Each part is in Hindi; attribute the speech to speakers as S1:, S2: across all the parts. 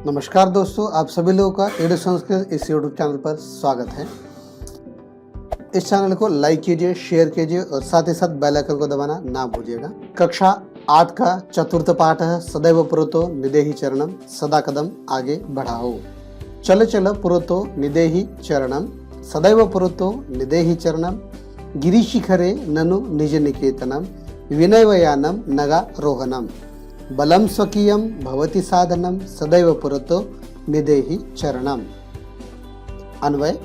S1: नमस्कार दोस्तों, आप सभी लोगों का एडु संस्कृत इस यूट्यूब चैनल पर स्वागत है। इस चैनल को लाइक कीजिए, शेयर कीजिए और साथ ही साथ बेल आइकन को दबाना ना भूलिएगा। कक्षा 8 का चतुर्थ पाठ है सदैव पुरतो निदेहि चरणम सदा कदम आगे बढ़ाओ। चल चल पुरतो निदेहि चरणम सदैव पुरतो निदेहि चरणम गिरिशिखरे ननु निज निकेतनम विनयवयानम नगा रोहनम बलम स्वकीयम भवति साधनम सदैव पुरतो निदेहि चरणम। अन्वय: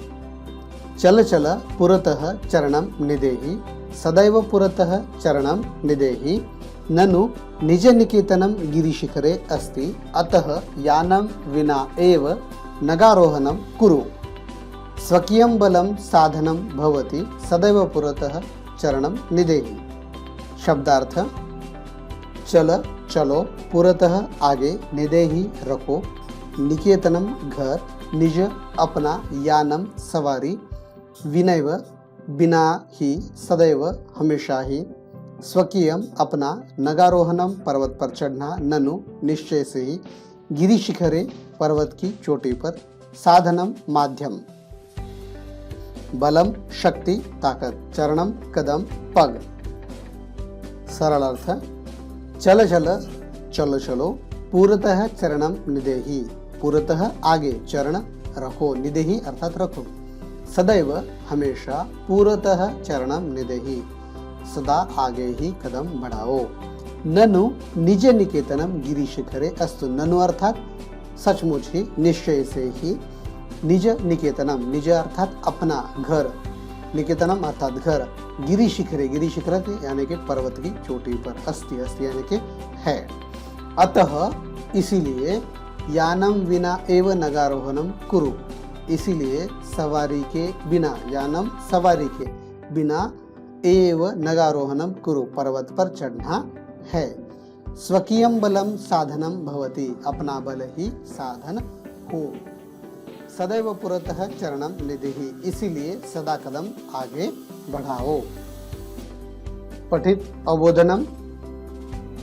S1: चल चल पुरतः चरणम निदेहि सदैव पुरतः चरणम निदेहि ननु निज निकेतनम गिरिशिखरे अस्ति अतः यानं विना एव नगारोहणं कुरु स्वकीयं बलं साधनं भवति सदैव पुरतः चरणम निदेहि। शब्दार्थ: चल चलो, पुरतः आगे, निदेहि रखो, निकेतनम घर, निज अपना, यानम सवारी, विनयव बिना ही, सदैव हमेशा ही, स्वकीयम अपना, नगारोहणम पर्वत पर चढ़ना, ननु निश्चय से ही, गिरिशिखरे पर्वत की चोटी पर, साधनम माध्यम, बलम शक्ति ताकत, चरणम कदम पग। सरल अर्थ: चल चल चलो चलो, पुरतः चरणम निदेहि पुरतः आगे, चरण रखो, निदेहि अर्थात रखो, सदैव हमेशा, पुरतः चरणम निदेहि सदा आगे ही कदम बढ़ाओ, ननु निज निकेतनम गिरिशिखरे अस्तु, ननु अर्थात सचमुच ही, निश्चय से ही, निज निकेतनम, निज अर्थात अपना घर, निकेतनम अर्थात घर, गिरिशिखरे, गिरिशिखर यानी कि पर्वत की चोटी पर, अस्ति अस्ति यानी कि है, अतः इसीलिए, यानम विना एव नगारोहणम कुरु, इसीलिए सवारी के बिना, यानम सवारी के बिना, एव नगारोहणम कुरु पर्वत पर चढ़ना है, स्वकीयम बलम साधनम भवति अपना बल ही साधन हो, सदैव पुरतः चरणम निदेहि इसीलिए सदा कदम आगे बढ़ाओ। पठित अवबोधनम: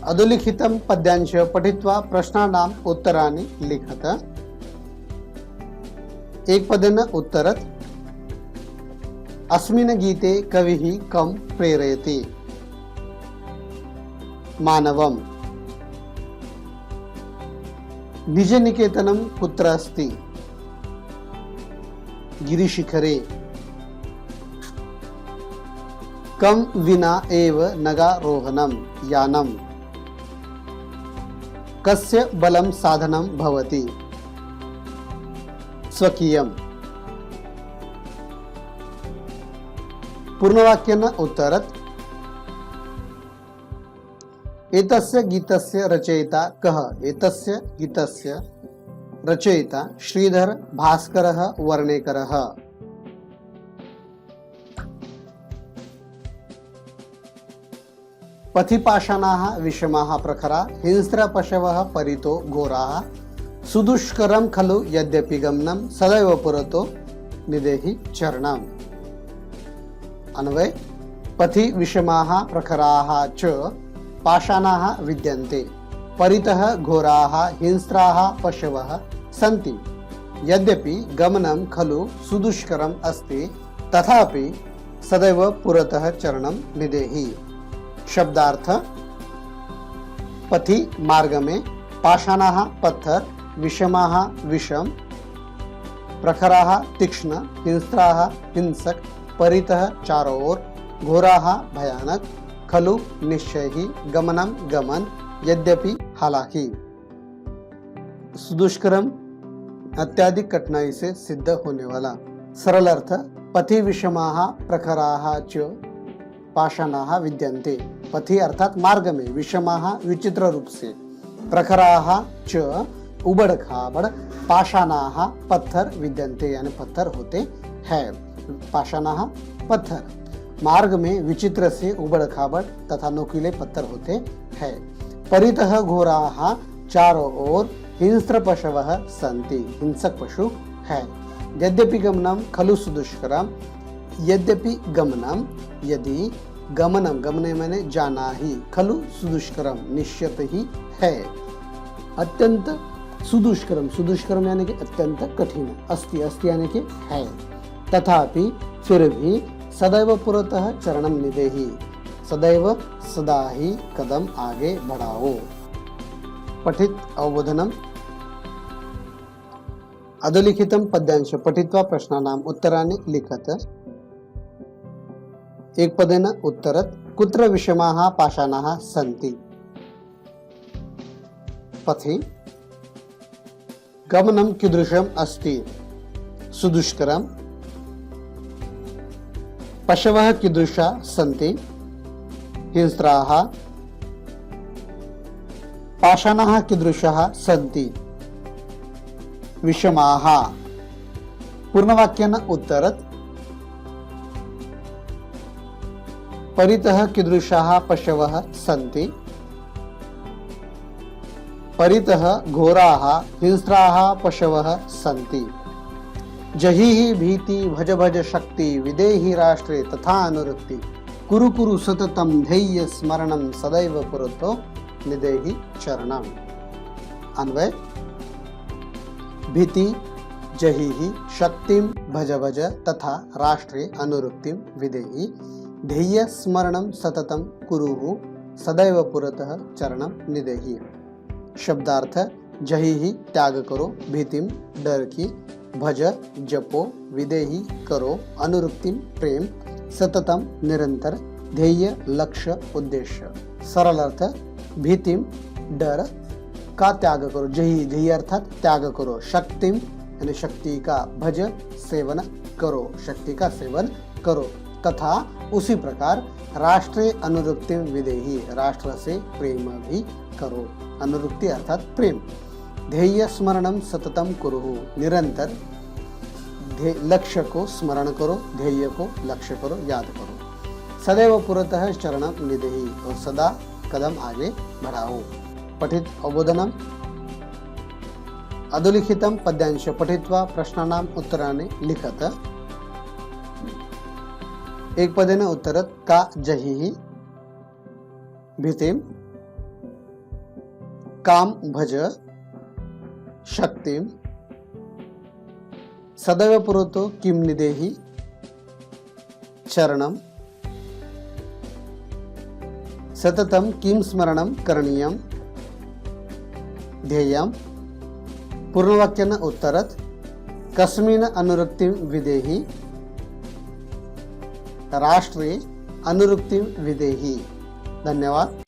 S1: अधोलिखितं पद्यांश पठित्वा प्रश्नानाम् उत्तराणि लिखत। एक पदेन उत्तरत्। अस्मिन् गीते कविः कं प्रेरयति? मानवम्। निजनिकेतनं कुत्र अस्ति? गिरिशिखरे। कम विना एव नगारोहणं यानम्। कस्य बलं साधनं भवति? स्वकीयम्। पूर्णवाक्येन उत्तरत्। एतस्य गीतस्य रचयिता कः? एतस्य गीतस्य रचयिता श्रीधर भास्करः वर्णेकरः। पथिपाषाणाः विषमाः प्रखरा हिंस्रपशवः परितो घोराः सुदुष्करं खलु यद्यपि गमनं सदैव पुरतो निदेहि चरणम्। अन्वय: पथि विषमाः प्रखराः च पाषाणाः विद्यन्ते, परितः घोराः हिंस्राः पशवः सन्ति, यद्यपि गमनं खलु सुदुष्करम् अस्ति तथापि सदैव पुरतः चरणं निदेहि। शब्दार्थ: पथि मार्ग में, पाषाणाः पत्थर, विषमाः विषम, प्रखराः तीक्ष्ण, हिंस्राः हिंसक, परितः चारों ओर, घोराः भयानक, खलु निश्चय ही, गमनम गमन, यद्यपि हालांकि। सुदुष्करम अत्याधिक कठिनाई से सिद्ध होने वाला। सरल अर्थ: पथि विषमाः प्रखराः च पाषाणाः विद्यन्ते। पथि अर्थात मार्ग में, विषमाः विचित्र रूप से, प्रखराः च उबड़ खाबड़, पाषाणाः पत्थर विद्यन्ते यानी पत्थर होते हैं। पाषाणाः पत्थर, मार्ग में विचित्र से उबड़ खाबड़ तथा नुकीले पत्थर होते हैं। परितः घोराः चारों ओर, हिंस्र पशवः सन्ति हिंसक पशु है। यद्यपि गमनम खलु सुदुष्करम, यद्यपि गमनम यदि, गमनम गमने मैंने जाना ही, खलु सुदुष्करम निश्चित ही है, अत्यंत सुदुष्करम, सुदुष्करम यानी कि अत्यंत कठिन, अस्ति, अस्ति यानी कि है, तथापि फिर भी, सदैव पुरतः चरणम निदेहि, सदैव सदा ही कदम आगे बढ़ाओ। पठित अवबोधनम। अधोलिखितं पद्यांश पठित्वा प्रश्नानाम् उत्तराणि लिखत। एकपदेन उत्तरत्। कुत्र विषमाः पाषाणाः सन्ति? पथि। गमनं कीदृशम् अस्ति? सुदुष्करम्। पशवः कीदृशाः सन्ति? हिंस्राः। पाषाणाः कीदृशाः सन्ति? विषमाः। पूर्णवाक्येन उत्तरत्। परितः कीदृशाः पशवः सन्ति? परितः घोराः हिंस्राः पशवः सन्ति। जहिहि भीति भज भज शक्ति विदेहि राष्ट्रे तथा अनुरक्ति कुरु कुरु सततं ध्येय स्मरणं सदैव पुरतो निदेहि चरणम्। अन्वय। भीति जहिहि शक्तिं भज भज तथा राष्ट्रे अनुरक्तिं विदेहि ध्येय स्मरणं सततं कुरुः सदैव पुरतः चरणं निदेहि। शब्दार्थ। जहिहि त्याग करो, भीतिम डर की, भज जपो, विदेहि करो, अनुरक्तिम प्रेम, सततम निरंतर, ध्येय लक्ष्य उद्देश्य। सरल अर्थ। भीतिम डर का त्याग करो, जही जही अर्थात त्याग करो, शक्तिम यानी शक्ति का, भज सेवन करो, शक्ति का सेवन करो, तथा उसी प्रकार राष्ट्रीय अनुरक्ति विदेही, राष्ट्र से प्रेम भी करो, अनुरक्ति अर्थात प्रेम। ध्येय स्मरणम सततम कुरुहु, निरंतर लक्ष्य को स्मरण करो, ध्येय को लक्ष्य करो, याद करो। सदैव पुरतः चरणम निदेहि, और सदा कदम आगे बढ़ाओ। पठित अवबोधनम। अधोलिखितं पद्यांश पठित्वा प्रश्नानाम् उत्तराणि लिखत। एकपदेन उत्तरत्। का जहिहि भीतिं, काम भज शक्तिं, सदैव पुरतो किं निदेहि चरणं, सततं किं स्मरणं करणीयं ध्येयं। पूर्णवाक्येन उत्तरत्। कस्मिन् अनुरक्तिं विदेहि, राष्ट्रे अनुरक्तिं विदेहि। धन्यवाद।